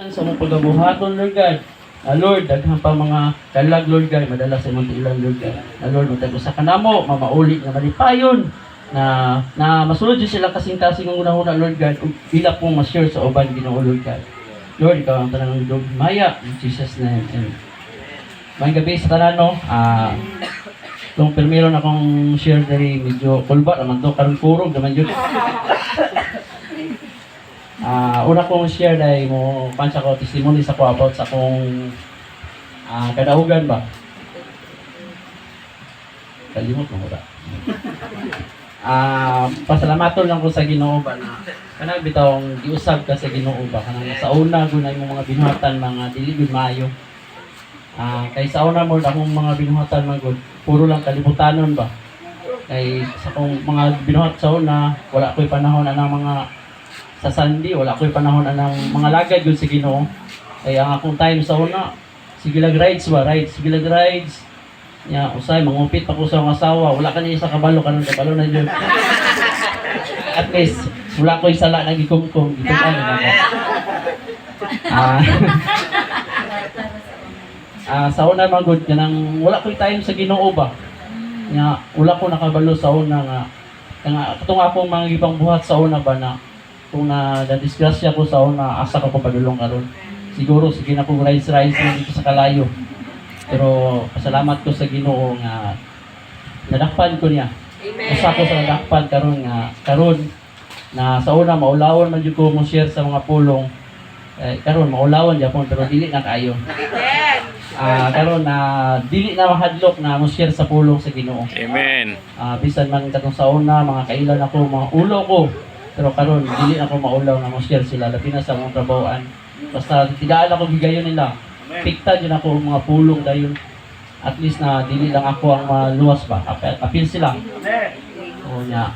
Sa mong pagabuhaton, Lord God. Lord, daghang pa mga kalag, Lord God, madala sa imong ilang, Lord God. Lord, matag sa kanamo, mamaulit na malipayon na masulod yun sila kasing-kasing ng una-una, Lord God, ug ila pong ma-share sa uban, Ginoo, Lord God. Lord, ikaw ang tanang Lord Maya, in Jesus' name. And may gabi sa tanan, no? Itong primero na akong share dari medyo kulba naman to, karong kurog naman yun. Una kong share dahil mo pansa ko testimony sa ko about sa akong kadaugan ba. Kalimot mo ba? Pasalamaton lang ko sa Ginoo ba na kanang bitawng giusab ka sa Ginoo ba kanang sa una gunay mo mga binuhatan mga dili gud maayo. Kay sa una mo akong mga binuhatan man gud puro lang kalibutanon ba. Kay sa akong mga binuhat sa una wala ko'y panahon anang mga sa Sunday, wala ko'y panahon ng mga lagad yun sa Ginoo. Kaya ang akong time sa una, sige lag rides ba, sige lag rides. Usay, mangupit pa ko sa mga asawa, wala ka niya sa kabalo, kanang kabalo na yun. At least, wala ko'y sala na gikumkum, gikumkum na ako. Sa una mga good, wala ko'y time sa Ginoo ba. Wala ko nakabalo sa una nga. Katong akong mga ibang buhat sa una ba na kung na-disgrasya ko sa una, asa ko padulong karon. Siguro, sige na kong rise dito sa kalayo. Pero, pasalamat ko sa Ginoo nga nadakpan ko niya. Asa ko sa nadakpan karon nga, karon na sa una, maulawon man ko mong share sa mga pulong. Karon maulawon Japon, pero dili na kayo. Karon na dili na mahadlok na mo share sa pulong sa Ginoo. Amen. Bisan man katong sa una, mga kailan ako, mga ulo ko. Pero karon dili ako maulaw na mo-share sila labi na sa mga trabahoan. Basta tigaan ako gigayon nila. Pikta din ako mga pulong dayon. At least na dili lang ako ang maluwas ba. Apil sila. O nya.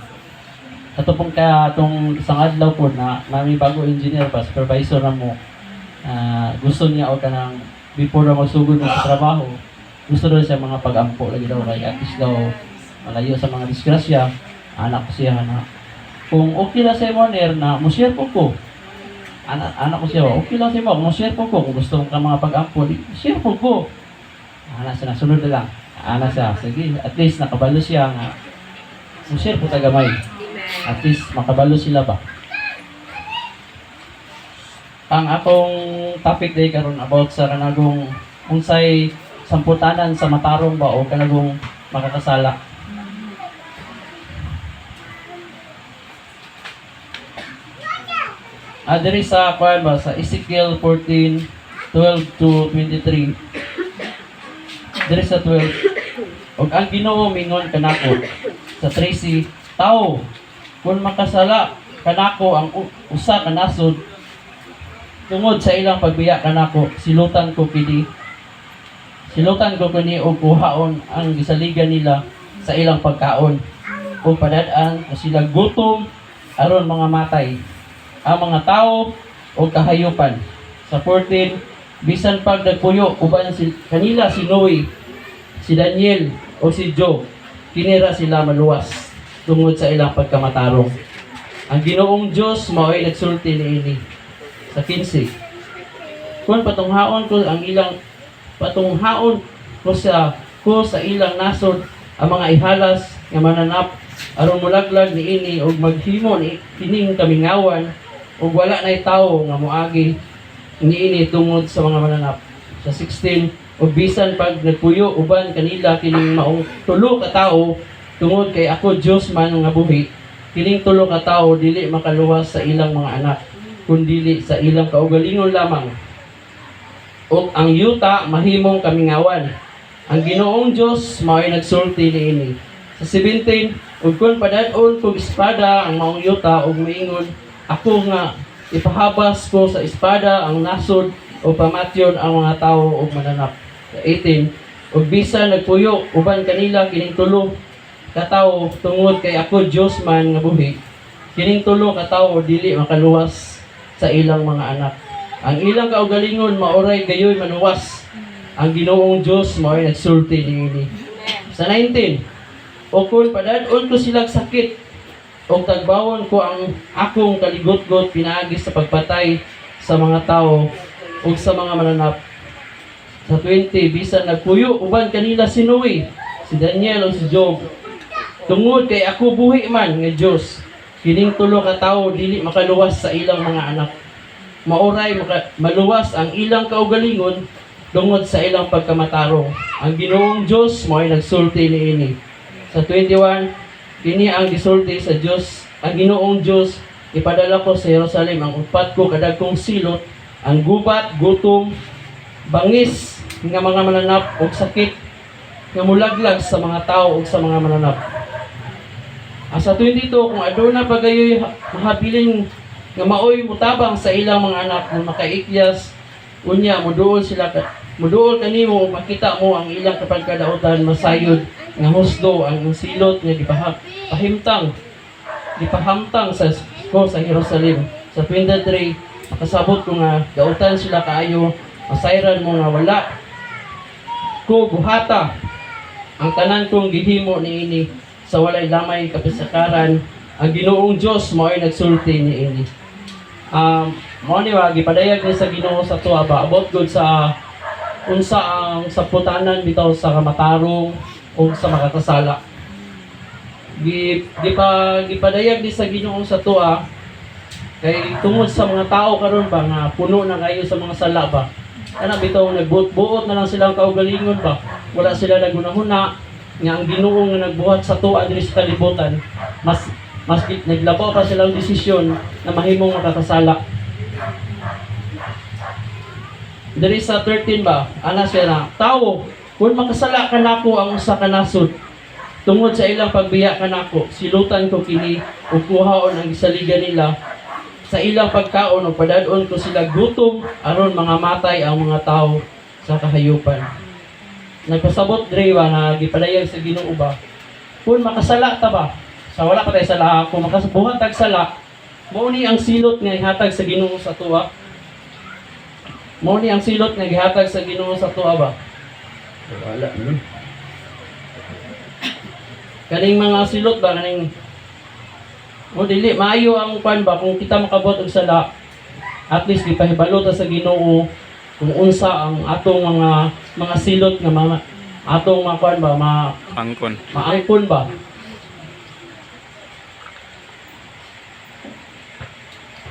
Kato pong itong isang adlaw po na may bago engineer ba, supervisor na mo. Gusto niya o kanang before na magsugod mo sa trabaho. Gusto daw siya mga pag-ampo lagi daw kay at least daw malayo sa mga disgrasya. Anak ko siya na kung okay lang sa imo na mo-share ko. Anak ko siya, okay lang sa imo, mo-share ko. Kung gusto mo ka mga pag-ampo, share ko. Siya nasunod na lang. Siya, sige, at least nakabalo siya nga. Mo-share ko tagamay. At least makabalo sila ba. Ang akong topic day karon about sa kanagong unsay samputanan sa matarong ba o kanagong makakasala. Diri sa kuan ba sa Ezekiel 14:12 to 23. Diri sa 12. Og ang Ginoo mingon kanako sa 13, tao, kung makasala kanako ang usa ka nasod tungod sa ilang pagbiya kanako, silutan ko kini og kuhaon ang gisaligan nila sa ilang pagkaon o padad-an ko sila gutom aron mga matay ang mga tao o kahayupan. Sa 14, bisan pag nagpuyo, uban kanila si Noe, si Daniel o si Job, kinira sila maluwas tungod sa ilang pagkamatarong. Ang Ginoong Diyos mao'y nagsulti niini. Sa 15, kung patunghaon ko sa ilang nasod ang mga ihalas nga mananap aron mulaglag niini og maghimo ni kining kamingawan ug wala na'y tawo nga moagi niini tungod sa mga mananap. Sa 16, ug bisan pag nagpuyo uban kanila kining maong tulo ka tawo tungod kay ako Dios man nga buhi, kining tulo ka tawo dili makaluwas sa ilang mga anak kundi sa ilang kaugalingon lamang. Ug ang yuta mahimong kamingawan. Ang Ginoong Dios mao'y nagsulti niini. Sa 17, ug kun padad-on kog espada ang maong yuta ug moingon ako nga ipahabas ko sa espada ang nasod o pamatyon ang mga tao o mananap. 18, ug bisan nagpuyo uban kanila kining tulo ka tawo tungod kay ako Dios man nga buhi, kining tulo ka tawo dili makaluwas sa ilang mga anak. Ang ilang kaugalingon maoray gayoy maluwas. Ang Ginoong Dios mao'y nagsulti niini. Sa 19, o kung padad-on ko silang sakit o tagbawon ko ang akong kaligot-got pinaagi sa pagpatay sa mga tao ug sa mga mananap. Sa 20, bisan nagpuyo uban kanila si Noe, si Daniel ug si Job. Tungod kay ako buhi man nga Dios, kining tulo ka tawo dili makaluwas sa ilang mga anak. Mauray maluwas ang ilang kaugalingon tungod sa ilang pagkamatarong. Ang Ginoong Dios mo'y nagsulti niini. Sa 21, kini ang gisulti sa Dios, ang Ginoong Dios, ipadala ko sa Jerusalem ang upat ko kadagkong silot, ang gubat, gutom, bangis nga mga mananap ug sakit nga mulaglag sa mga tao ug sa mga mananap. Sa 22, kung aduna pagayoy mahabilin nga maoy mutabang sa ilang mga anak nga makaikyas, unya muduol kanimo ug makita mo ang ilang kapagkadautan masayod nga husdo ang silot nga gipahamtang sa Jerusalem. Sa 23, makasabot ko nga dautan sila kaayo, masayran mo nga wala ko buhata ang tanan kong gihimo niini sa walay lamay kapisakaran. Ang Ginoong Dios mo'y nagsulti niini. Mao ni wa gipadayag ni sa Ginoo sa tuwa ba about good sa unsa ang saputanan bitaw sa kamatarong o sa makakasala. Gipadayag ni sa Ginoo sa tuwa kay tungod sa mga tao karon ba nga puno na kayo sa mga sala ba. Ana bitaw nagbuot-buot na lang silang kaugalingon ba. Wala sila nagunahuna nga ang Ginoo nga nagbuhat sa tuwa diri sa kalibutan mas naglabaw pa silang desisyon na mahimong makakasala. Diri sa 13 ba, ana siya na, tao, kung makasala ka nako ang usa ka nasod, tungod sa ilang pagbiya ka nako, silutan ko kini ug kuhaon ang gisaligan nila sa ilang pagkaon o padadon ko sila gutom aron mga matay ang mga tao sa kahayupan. Nagpasabot diri ba na gipadayag sa Ginoo ba, kung makasala ta ba, sa wala pa tayo sala, kung makasubuhan tag sala, mao ni ang silot nga ihatag sa Ginoo sa tuwa. Mao ni ang silot nga gihatag sa Ginoo sa tuwa ba. Wala ni. Kaning mga silot ba kaning mo dili maayo ang kwan ba kung kita makabot og sala. At least gipahibalo ta sa Ginoo kung unsa ang atong mga silot nga mga atong mga kwan ba maangkon ba.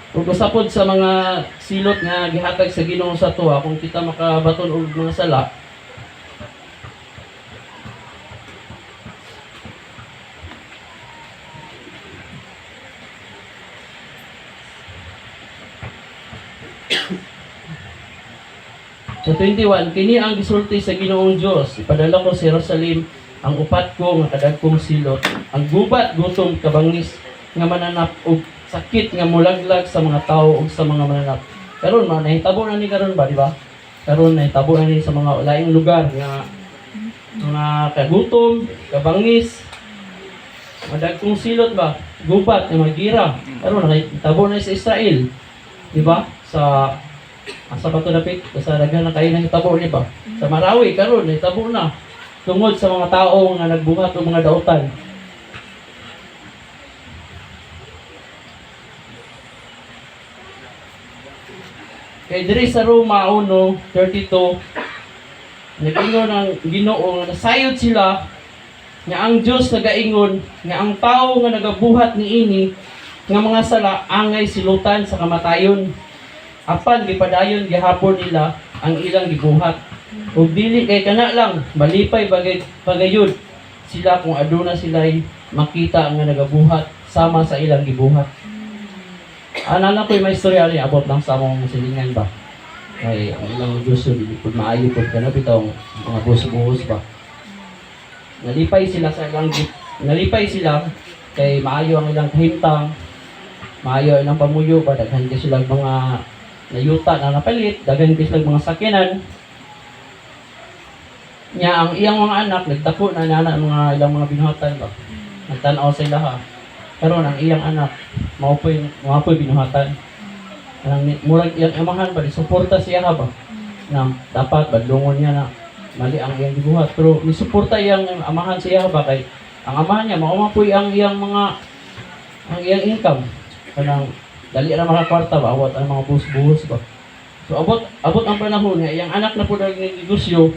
Ug usapod sa mga silot nga gihatag sa Ginoo sa tuwa kung kita makabaton og mga sala. Sa 21, kini ang gisulti sa Ginoong Dios, ipadala ko sa Jerusalem ang upat ko nga kadagkong silot, ang gubat, gutom, kabangis nga mananap ug sakit nga mulaglag sa mga tao ug sa mga mananap. Karon man nahitabo na ni karon ba, di ba? Karon nahitabo na ni sa mga laing lugar nga mga kagutom, kabangis, madagkong silot ba, gubat nga magira. Karon nahitabo na sa Israel. Di ba? Sa asa pa to dapit sa daghan na kayo nahitabo ni ba? Sa Marawi karon nahitabo na tungod sa mga tao nga nagbuhat og mga dautan. Kay diri sa Roma 1:32 nag-ingon ang Ginoo nga nasayod sila nga ang Dios nagaingon nga ang tao nga nagabuhat niini nga mga sala angay silutan sa kamatayon. Apan gipadayon gihapon nila ang ilang gibuhat. Ug dili kay kana lang malipay bagayod sila kung aduna sila'y makita nga nagabuhat sama sa ilang gibuhat. Ana ko'y may istorya rin about lang sa among silingan ba. Kay ang ilang Diyos yun, pud maayo pud kana bitaw mga buhos-buhos ba. Nalipay sila kay maayo ang ilang kahimtang, maayo ang ilang pamuyo ba, daghan kay sila mga nayuta na napalit, daghan kay sila mga sakyanan. Nya ang iyang mga anak nagdako na nana mga ilang mga binuhatan ba. Nagtan-aw sa ilaha. Karon ang iyang anak mao po'y binuhatan. Ang murag iyang amahan ba suporta siya ba na dapat badlongon niya na mali ang iyang gibuhat, pero ni suporta iyang amahan siya ba kay ang amahan niya mao po'y ang iyang income kanang dali ra makakwarta ba awat ang mga buhos-buhos ba. So abot ang panahon nga iyang anak na pud ang negosyo.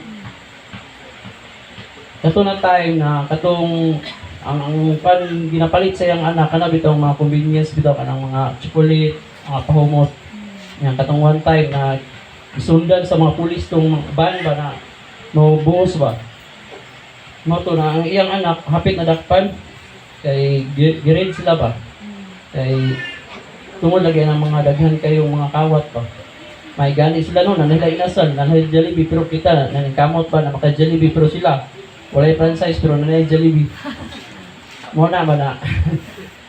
Kato na time na katong ang pan ginapalit sa iyang anak kana bitaw mga convenience bitaw kanang mga chocolate, mga pahumot. Yan katong one time na isundan sa mga pulis tong ban ba na mabuhos ba. Mo to na ang iyang anak hapit na dakpan kay grade sila ba. Kay tungod lagi ng mga daghan kayong mga kawat ba. May gani sila no, nanay inasal, nanay Jollibee pero kita nanay kamot ba na maka Jollibee pero sila walay franchise pero nanay Jollibee. Mo na ba na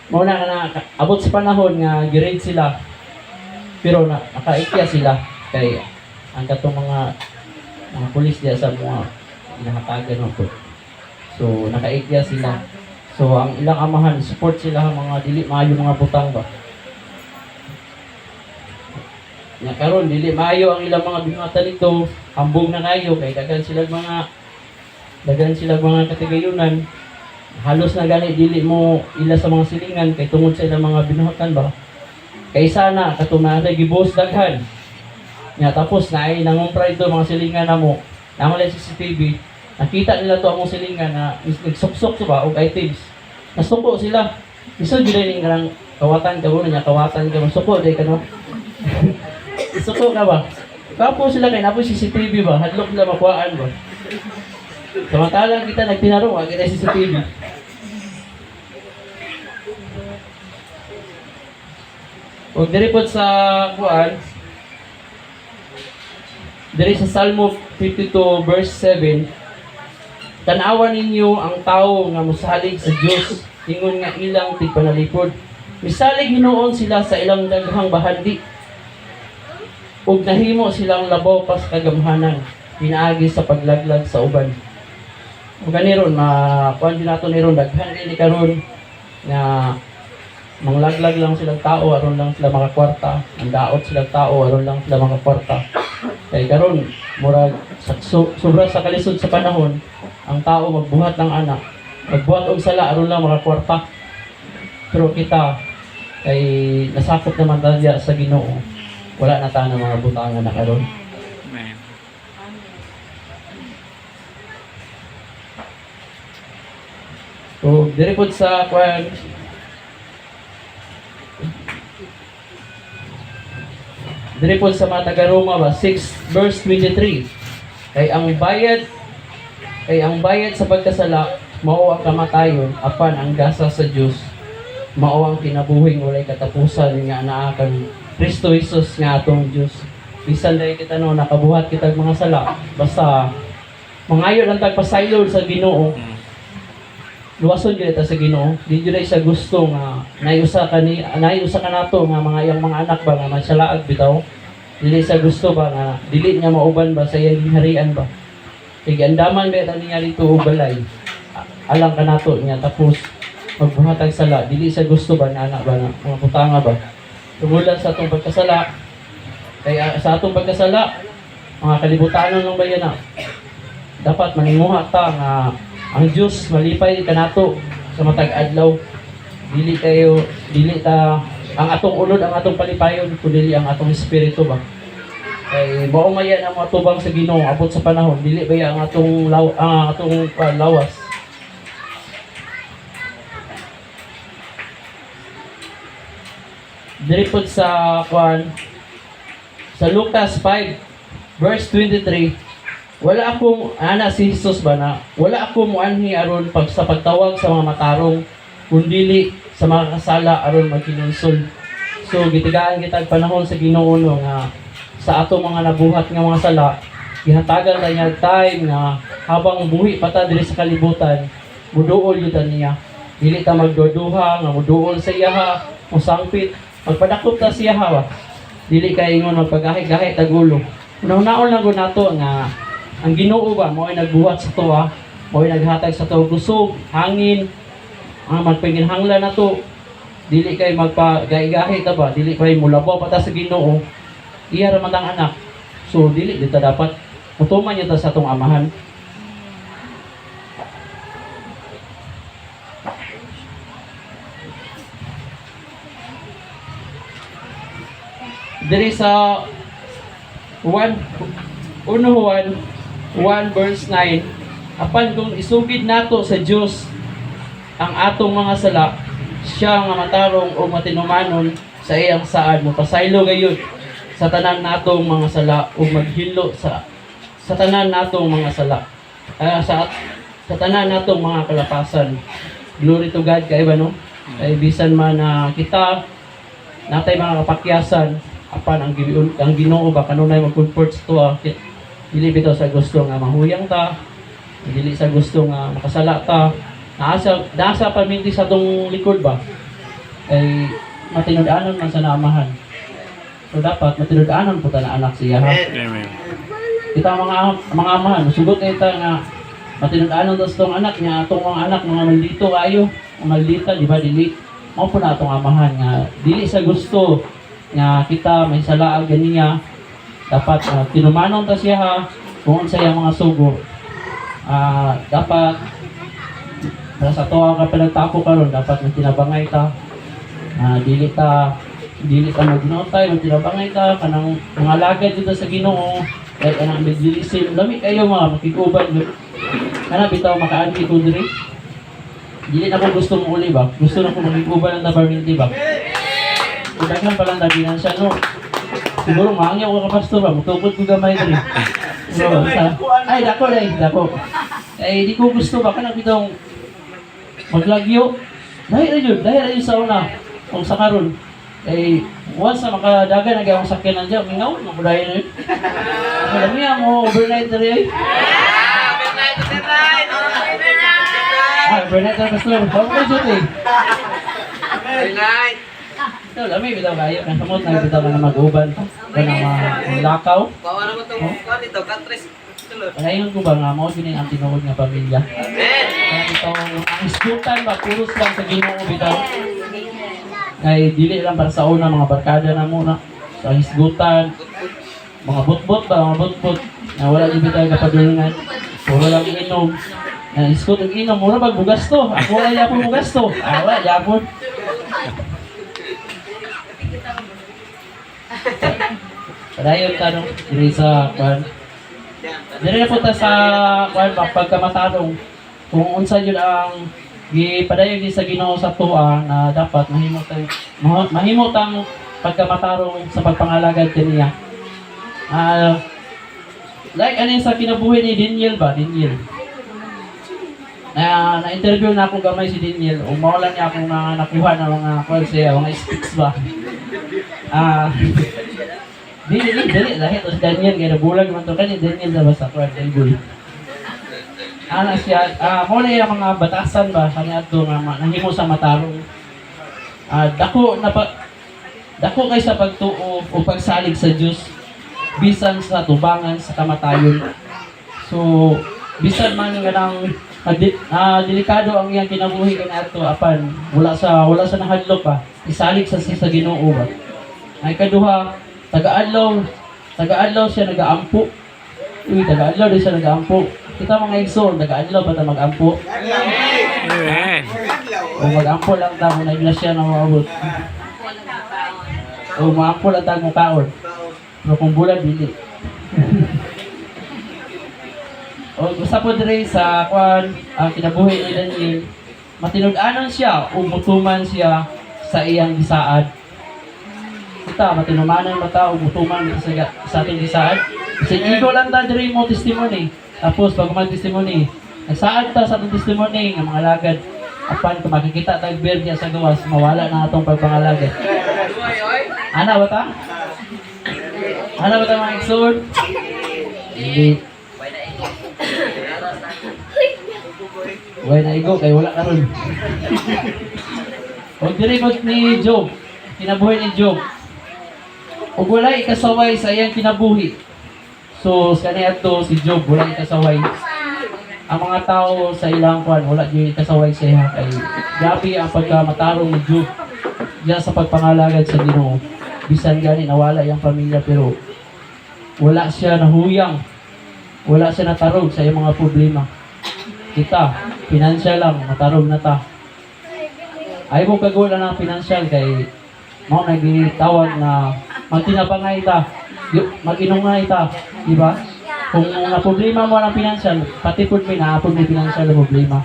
mo na abot sa panahon nga grade sila pero nakaikya sila kay ang katong mga pulis diya sa mga inahatagan no po. So nakaikya sila. So ang ilang amahan support sila ang mga dili maayo mga butang ba. Nya karon dili maayo ang ilang mga bingatan nito, hambog na kayo kay daghan sila mga katigayunan. Halos na gani dili mo ila sa mga silingan kay tungod sa ilang mga binuhatan ba. Kay sana katumara gibos daghan. Nya tapos na ay nangumpra ito mga silingan namo. Namo lang CCTV. Nakita nila to among silingan na nagsuksok ba og items. Nasuko sila. Iso gyud ni ngarang kawatan ka niya kawatan ka suko day kano. Suko ka ba? Kapo sila kay napo CCTV ba? Hadlok na makuhaan ba? Samantalang kita nagtinaro, wag kita CCTV. Og diri pod sa kuan diri sa Salmo 52 verse 7, tan-awan ninyo ang tawo nga mosalig sa Dios ingon nga ilang tigpanalipod. Misalig hinuon sila sa ilang daghang bahandi. Ug nahimo silang labaw pas kagamhanan pinaagi sa paglaglag sa uban. Ug ganiron kuan din nato niron daghan ni karon nga manglaglag lang silang tao aron lang sila makakwarta, ang daot silang tao aron lang sila makakwarta. Kay karon murag sobra sa kalisod sa panahon, ang tao magbuhat ng anak, magbuhat og sala aron lang makakwarta. Pero kita kay nasakop naman tayo sa Ginoo. Wala na tayo ng mga butangan na karon. Amen. So, diri pod sa kuan diri pod sa mga taga-Roma ba 6 verse 23. Kay ang bayad sa pagkasala mao ang kamatayon apan ang gasa sa Dios mao ang kinabuhing walay katapusan nga anaa kang Kristo Jesus nga atong Dios. Bisan dai kita no nakabuhat kita mga sala basta mangayo lang tag pasaylo sa Ginoo. Luwason gyud ta sa Ginoo. Di gyud sa gusto nga nayusa ka nato nga mga iyang mga anak ba nga masyalaag bitaw. Dili sa gusto ba nga dili niya mauban ba sa iyang harian ba. Kay andaman ba ta niya dito og balay. Alang ka nato niya tapos magbuhatag sala dili sa gusto ba na anak ba na mga putanga ba. Tumulan sa atong pagkasala. Kay sa atong pagkasala mga kalibutanon ng bayan na dapat maninguha ta nga ang Diyos malipay kanato sa matag adlaw. Dili ta ang atong ulod ang atong palipayon kundi ang atong espiritu ba. Kay mao maya ang matubang sa Ginoo abot sa panahon dili baya ang atong lawas. Diri pod sa kuan sa Lucas 5 verse 23, wala ako si Jesus ba na wala ako muanhi aron sa pagtawag sa mga matarong kundili sa mga kasala aron magkinulsol. So gitigaan kita panahon sa Ginoo nga sa atong mga nabuhat nga mga sala gihatagan ta niya time nga habang buhi pa ta diri sa kalibutan muduol yun niya. Dili ta magduduha nga muduol sa iyaha musangpit magpadakop ta siya ba. Dili kay ingon magpagahi-gahi tagulo. Una-unaon lang gud nato nga ang Ginoo ba mao ay nagbuhat sa tuwa, mao ay naghatag sa tuwa kusog, hangin, ang magpinginhanglan nato. Dili kay magpagahi-gahi ta ba, dili kay mulabaw pa ta sa Ginoo. Iya ra man ang anak. So dili dito dapat mutuman niya ta sa atong amahan. Diri sa Juan 1 verse 9, apan kung isugid nato sa Dios ang atong mga sala, siya nga matarong o matinumanon sa iyang saad mo pasaylo gayud sa tanan natong mga sala o maghilo sa tanan natong mga sala. Sa tanan natong mga kalapasan. Glory to God kay ba no? Kay bisan man na kita natay mga kapakyasan apan ang Ginoo ba kanunay mag-comfort sa tuwa. Dili bitaw sa gusto nga mahuyang ta, dili sa gusto nga makasala ta. Nasa paminti sa tong likod ba? Ay matinud-anon man sa naamahan. So dapat matinud-anon po ta na anak siya ha. Amen. Kita mga amahan, sugot kay ta nga matinud-anon tas tong anak niya, atong mga anak mga maldito kayo, maldita di ba dili. Mao po na atong amahan nga dili sa gusto nga kita may salaag ganiya. Dapat tinumanon ta siya ha kung sa iyang mga sugo. Dapat sa tuwa ka pinagtapo karon dapat may tinabangay ta. Dili ta magnotay, may tinabangay ta kanang mga lagad dito sa Ginoo. Kaya kanang medilisim lami kayo mga makikuban. Kana bitaw makaagi ko diri. Dili na ko gusto mo uli ba? Gusto na ko makikuban ng tabernacle ba? Kudaghan pa lang daginan siya no. Siguro maangyaw ko ka pastor ba, mutukod ko gamay diri. Ay, dako. Ay, di ko gusto ba, kanang bitong maglagyo. Dahil na yun sa una, kung sa karon. Ay, once na makadagan, nagawang sakyan nandiyan, mingaw, mabudayan na yun. Alam niya mo, overnight na rin. Overnight na pastor. Bago kayo dyan eh. Overnight. Ito, lami, bitaw kayo. Nasamot na bitaw na mag-uban. Kanang lakaw. Bawa naman itong kuhan ito, katres. Ngayon ko ba nga mo, yun ang tinuod nga pamilya. Amen! Kaya ito, ang iskutan ba, puros lang sa Ginoo bitaw. Kaya dili lang para sa una, mga barkada na muna. Sa isgutan, mga butbot ba, mga butbot. Na wala din bitaw kapadulungan. Puro lang inom. Na iskut ang inom, muna magbugas to. Ako wala yapon bugas to. Wala yapon. Padayon ka no, diri sa kwan. Diri na punta sa kwan pagkamatarong kung unsa yun ang gipadayon din sa Ginoo sa tuwa na dapat mahimo tang pagkamatarong sa pagpangalagad kaniya. Like ano sa kinabuhi ni Daniel ba? Daniel. Na-interview na akong gamay si Daniel. Umawalan niya akong nakuha na mga kwan siya, mga speaks ba. Dili lahit os Daniel kay nabulag man to kani Daniel sa basa kwan Bible. Ana siya mo na yung mga batasan ba kaniadto nga nahimo sa matarong. Dako kay sa pagtuo o pagsalig sa Dios bisan sa tubangan sa kamatayon. So bisan man nga nang delikado ang iyang kinabuhi kaniadto apan wala sa nahadlok ba isalig sa Ginoo ba. Ay kaduha Taga-adlaw siya nag-aampo. Taga-adlaw din siya nag-aampo. Kita mga igsoon, taga-adlaw ba ta mag-ampo? Amen. O mag-ampo lang ta kung na-iglesia na maabot. O maampo lang ta mong kaon. Pero kung bulan, dili. O gusto po dire sa kwan, ang kinabuhi ni Daniel, matinud-anon siya o mutuman siya sa iyang gisaad. Kita matinumanan mo ta o mutuman sa ating gisaad. Kasi igo lang ta diri mo testimony. Tapos pag mag-testimony, nagsaad ta sa atong testimony ng mga lagad. Apan kung makikita tag berdiya sa gawas, mawala na atong pagpangalagad. Ana ba ta? Ana ba ta mga igsoon? Hindi. Way na igo kay wala karon. O diri ko ni Job, kinabuhi ni Job. Ug wala ikasaway sa iyang kinabuhi. So sa kaniadto si Job wala ikasaway. Ang mga tao sa ilang kwan wala gyud ikasaway sa iya kay grabe ang pagkamatarong ni Job diya sa pagpangalagad sa Ginoo. Bisan gani nawala iyang pamilya pero wala siya nahuyang. Wala siya natarog sa iyang mga problema. Kita, financial lang, matarog na ta. Ay mo kagulan ng financial kay mao nagitawag na magtinabangay ta mag-inungay ta, di ba? Kung na problema mo ng financial, pati pud may naapod may financial na problema.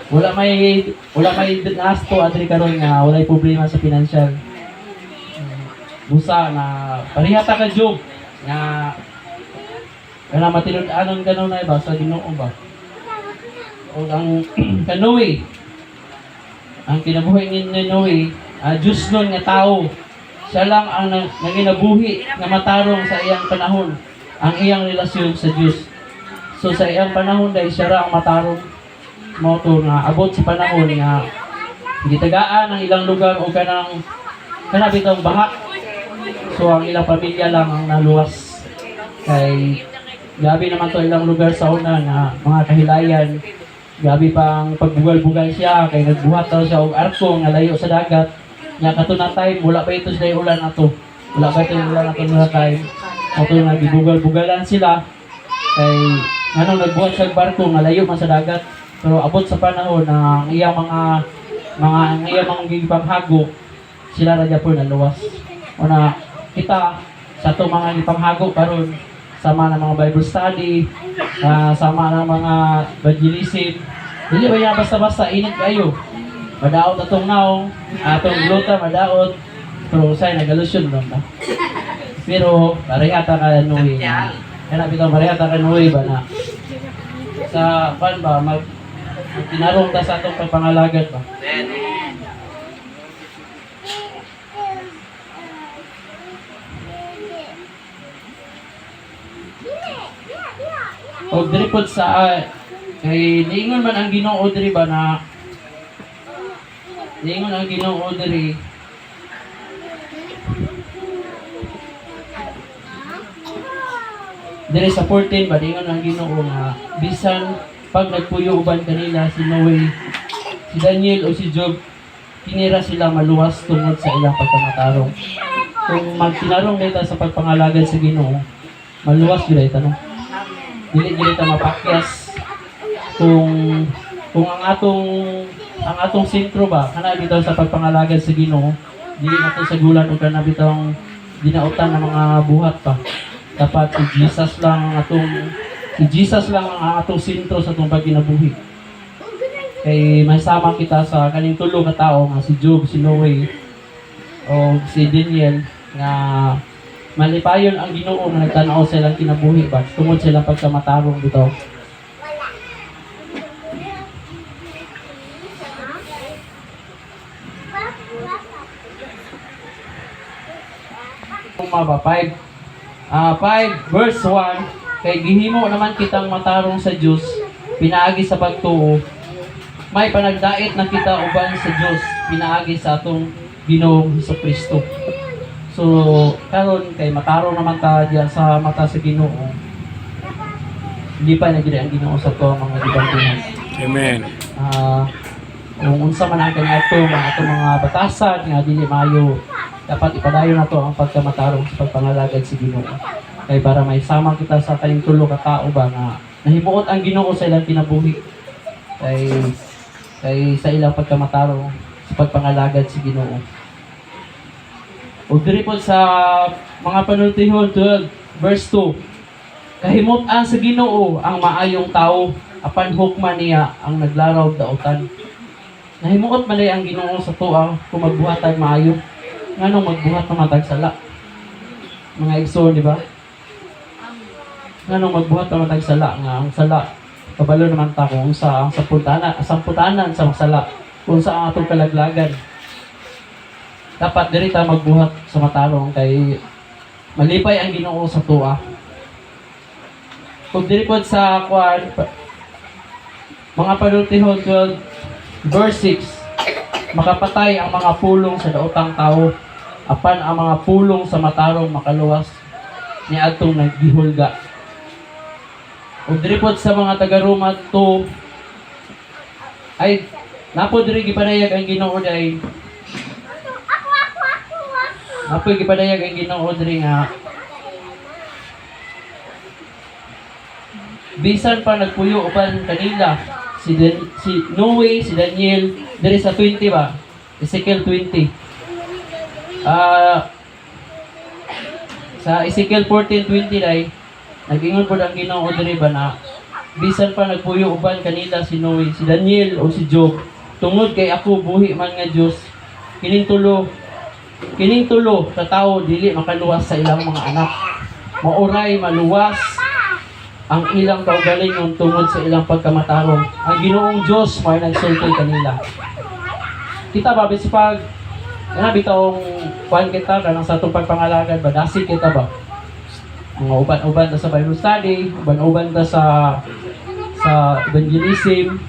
Wala may gasto adri karon nga walay problema sa financial. Busa na parihata ka job nga kana matinud-anon kanon na ba sa Ginoo ba? O ang kanoy ang kinabuhi ni Noe, Diyos nun nga tao. Siya lang ang nanginabuhi nga matarong sa iyang panahon ang iyang relasyon sa Diyos. So sa iyang panahon dahil siya ra ang matarong mo to nga abot sa panahon nga gitagaan ang ilang lugar o kanang bitong baha. So ang ilang pamilya lang ang naluwas. Kay gabi naman to ilang lugar sa una nga mga kahilayan. Gabi pang pagbugal-bugal siya kay nagbuhat daw siya og arko nga layo sa dagat. Nga katuna time wala pa ito sila ulan ato. Wala pa ito ulan ato na time. Ato nga gibugal-bugalan sila kay nganong nagbuhat sa barko nga layo man sa dagat. Pero abot sa panahon na ang iyang mga gipanghago sila ra gyapon naluwas. Una kita sa to mga gipanghago karon sama ng mga Bible study, sama ng mga evangelism. Dili ba yan basta-basta init kayo. Madaot atong naong, atong gluta madaot. Pero say nagalusyon lang ta. Pero parehata ka nuwi. Kaya bitaw parehata ka nuwi ba na sa pan ba tinarong ta sa atong pagpangalagat ba. O diri pod sa kay niingon man ang Ginoo diri ba na niingon ang Ginoo diri sa 14 ba niingon ang Ginoo nga bisan pag nagpuyo uban kanila si Noe, si Daniel o si Job tinira sila maluwas tungod sa ilang pagkamatarong. Kung magtinarong dito sa pagpangalagad sa Ginoo, maluwas gyud ita no. Dili gyud ta mapakyas kung ang atong sentro ba kana bitaw sa pagpangalagad sa Ginoo, dili nato sa gulan ug kana bitaw ginautan ng mga buhat pa. Dapat si Jesus lang ang atong sentro sa atong pagkinabuhi. Kay masama kita sa kaning tulo ka tawo nga si Job, si Noe o si Daniel nga malipayon ang Ginoo na nagtanaw sa ilang kinabuhi ba tungod sa ilang pagkamatarong bitaw. Ba 5 verse 1 kay gihimo naman kitang matarong sa Dios pinaagi sa pagtuo may panagdait na kita uban sa Dios pinaagi sa atong Ginoong Hesukristo. So karon kay matarong naman ta diya sa mata sa Ginoo. Hindi pa nagiri ang Ginoo sa to mga gibantuhan. Amen. Kung unsa man ang kaniadto mga batasan nga dili maayo dapat ipadayon nato ang pagkamatarong sa pagpangalagad sa Ginoo. Kay para may sama kita sa kaning tulo ka tao ba nga nahimuot ang Ginoo sa ilang kinabuhi. Kay sa ilang pagkamatarong sa pagpangalagad sa Ginoo. O diri po sa mga panultihon 12 verse 2. Kahimot-an sa Ginoo ang maayong tao apan hukman niya ang naglaraw daotan. Nahimuot man ang Ginoo sa tuwa kung magbuhatan maayo. Nganong magbuhat na matag sala? Mga igsoon, di ba? Nganong magbuhat na matag sala nga ang sala kabalo naman ta kung sa ang samputanan sa sala kung sa ang atong kalaglagan. Dapat diri ta magbuhat sa matarong kay malipay ang Ginoo sa tuwa. Kung diri pod sa mga panultihon 12 verse 6 makapatay ang mga pulong sa daotang tao apan ang mga pulong sa matarong makaluwas ni atong naggihulga. Ug diri pod sa mga taga-Roma 2 ay napo diri gipanayag ang Ginoo day. Napo gipanayag ang Ginoo diri nga bisan pa nagpuyo uban kanila si Noe, si Daniel diri sa 20 ba? Ezekiel 20. Sa Ezekiel 14:20 ay nag-ingon po ang Ginoo diri ba na bisan pa nagpuyo uban kanila si Noe, si Daniel o si Job, tungod kay ako buhi man nga Dios, kining tulo sa tao dili makaluwas sa ilang mga anak. Mauray maluwas ang ilang kaugalingon tungod sa ilang pagkamatarong. Ang Ginoong Dios may nagsulti kanila. Kita ba bisipag bitawng kuan kita kanang sa atong pagpangalagad ba dasig kita ba? Mga uban-uban ta sa Bible study, uban-uban ta sa evangelism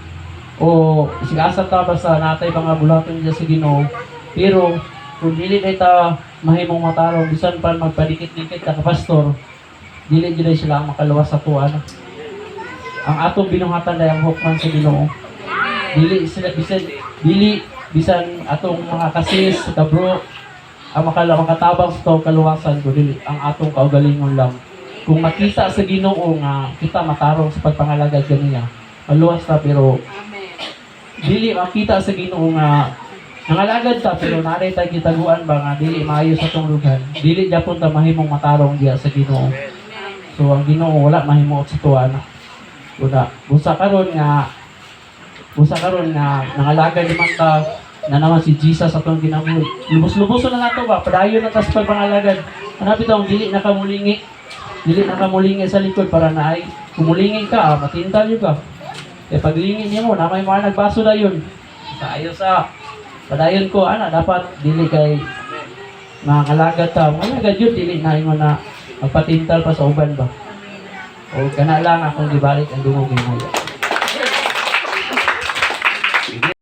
o sigasa ta basta natay mga bulaton diya sa Ginoo. Pero kung dili na ta mahimong matarong bisan pa magpadikit-dikit ka pastor, dili gyud sila ang makaluwas sa tuwa. Ang atong binuhatan ay ang hukman sa Ginoo. Dili sila bisan atong mga kasis, kabro, ang makatabang sa tao kaluwasan ko dili ang atong kaugalingon lang. Kung makita sa Ginoo nga kita matarong sa pagpangalagad kaniya, maluwas ta pero dili makita sa Ginoo nga nangalagad ta pero naray ta gitaguan ba nga dili maayo sa tong lugar. Dili gyapon ta mahimong matarong diya sa Ginoo. So ang Ginoo wala mahimuot sa tuwana. Busa karon nga nangalagad naman ta na naman si Jesus atong ginabuhi. Lubos-luboson na nato ba? Padayon na tas pagpangalagad. Hanapit ang dili nakamulingi. Dili nakamulingi sa likod para na ay kumulingi ka, matintal yun ka. E paglingin niyo mo, na may mga nagbaso na yun. Sa padayon ko, dapat dili kay nangalagad ta. Mangalagad yun, dili na mo na magpatintal pa sa uban ba? O kana lang akong gibalik ang dungog yung